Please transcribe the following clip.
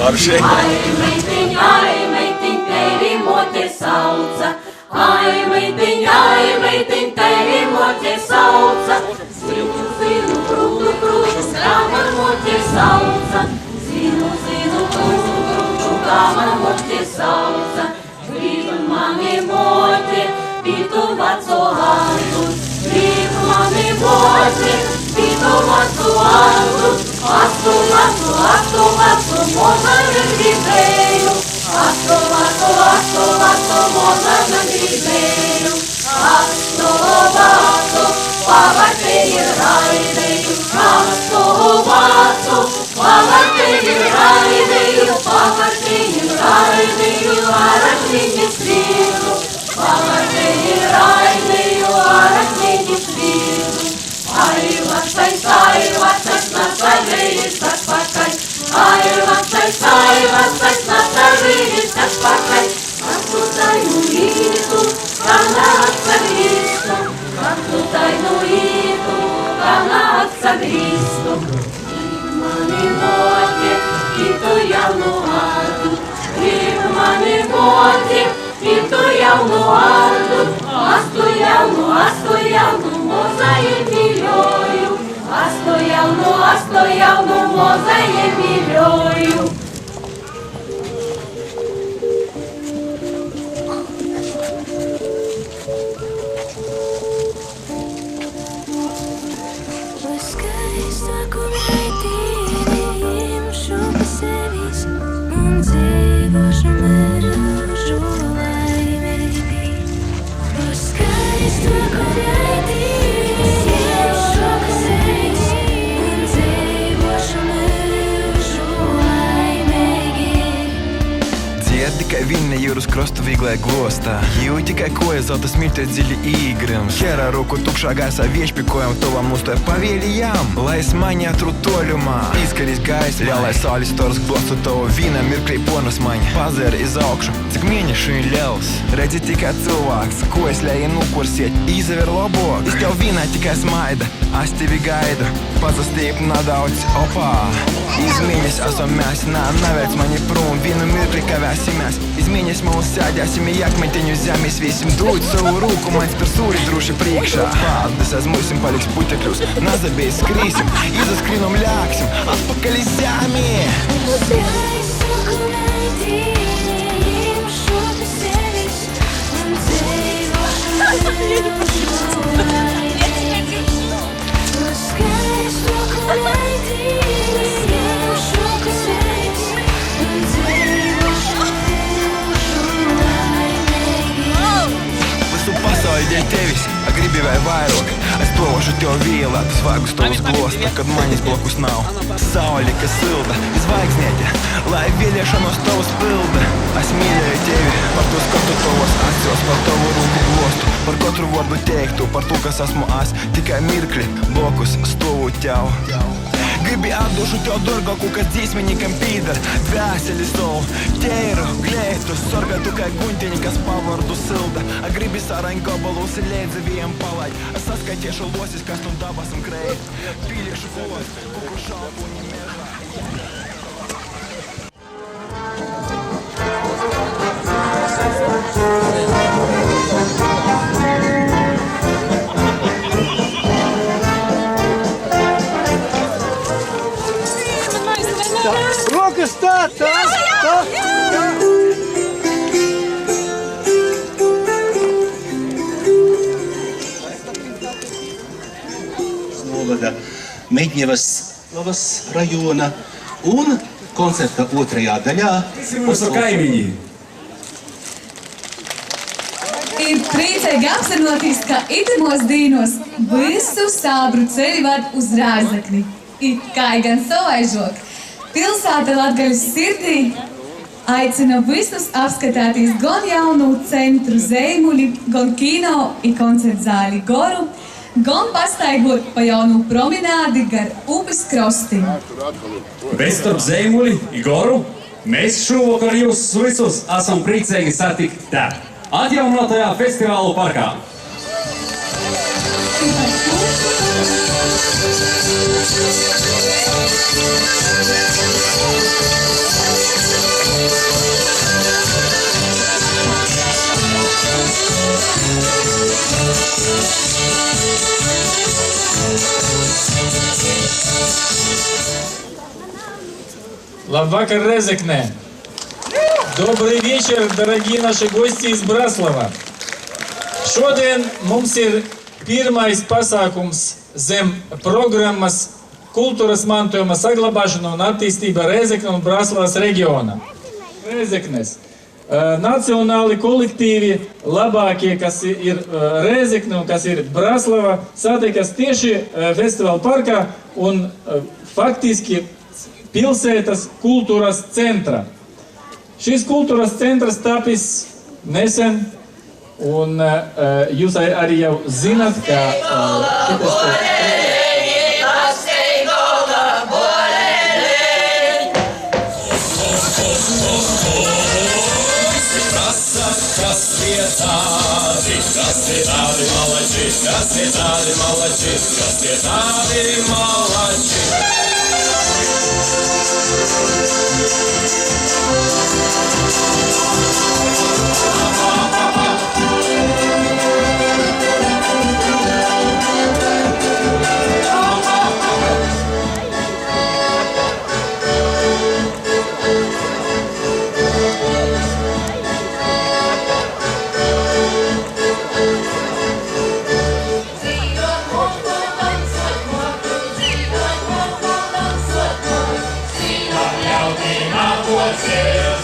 Forši. Ai, meitiņ, tevi mote sauca. Ai, meitiņ, tevi mote sauca. Zinu, krūtu, kā man mote sauca. Zinu, krūtu, kā man mote sauca. Grib mani mote, pitu vaco andu. Grib mani mote, pitu vaco andu. Astu, moza negribēju. Astu, moza negribēju. Astu, pavartēji raidēju. Astu, pavartēji raidēju. Pavartēji raidēju, arakniņi strīdu. Pavartēji raidēju, arakniņi strīdu. Ai, vecais, nasaļējis atpakaļ. Ai, vecais, nasaļējis atpakaļ. Katru tainu rītu, kā neatsagrīstu. Katru tainu rītu, kā neatsagrīstu. Grib mani mote, pitu jaunu vārdu. Grib mani mote, pitu jaunu vārdu. Astu jaunu, mozaji mīļoju. Astu jaunu, mozaji mīļoju. Tikai viņa jūras krostu vīglai glostā. Jū tikai koja zelta smirties dziļi īgrim. Hera roku tukšā gaisā viešpikojam, tovam uztoja pavēlijām. Lai es mani atrūt toļumā, izkarīs gaisa, ļaulai saulis stors glostu tavu vīna mirklī ponus mani. Pazēri iz augšu, cik mēnešu ir ļels. Redzi tikai cilvēks, ko es ļēju nukursiet, izaver labok. Es tev vīnā tikai smaida, es tevi gaidu. Pazastīp nadaudz, opā. Izmēņas esam mēs, navēc mani prom, vienu mirkli kavēsimies. Izmēņas mūs sēdēsim, jakmeņteņu zemes vīsim. Dūt savu rūku, mans par sūri druši priekšā. Paldies aizmūsim, paliks putekļus, nazabēs skrīsim. Izaskrinum ļāksim, atpakaļ iz zemi. Dēļ tevis, gribi vai vairāk. Es došu tev vīlā, tu svaigus tavus glosta, kad manis blokus nav. Sauli, kas silda, zvaigznēti, lai vēlēšanos tavus pilda. Es mīlēju tevi, par to skatu tavos acos, par tavu rūku glostu, par katru vārdu teiktu, par to, kas esmu es. Tikai mirkli, blokus stovu tev. Gribi atdošu tev dārgāku, kas dzīsmenikam pīdar. Dvēseli savu, teiru, glētu, sorgātu kā guņtiņi, kas pavardu silda. Gribi saraņ gabalus līdzi viem palai. Saskaitiešu losis, kas nu dabasam kreit. Pīliešu kos, kuku šalpu nemēžā. Rokas tā! Novada Meģņevas rajona un koncerta otrajā daļā mūsu kaimiņi. Ir priecīgi apzinoties, ka itimos dīnos visu sābru ceļi ved uz Rāzakni. It kā gan savaižok. Pilsēta Latgaļas sirdī aicina visus apskatāties gan jaunu centru Zeimuļi, gan kino i koncertzāli Goru, gan pastaigot pa jaunu promenādi gar upes krostiem. Bet starp Zeimuļi i Goru mēs šovakar jūs visus esam priecīgi satikt te, atjaunotajā festivālu parkā. Labvakar, Rezekne! Добрый вечер, дорогие наши гости из Braslava! Šodien mums ir pirmais pasākums zem programmas kultūras mantojuma saglabāšana un attīstība Rezekne un Braslavas reģionā. Rezeknes. Nacionāli kolektīvi labākie, kas ir Rezekne un kas ir Braslava, satiekas tieši festivāla parkā un faktiski pilsētas kultūras centra. Šis kultūras centrs tapis nesen, un jūs arī jau zināt, ka What's it?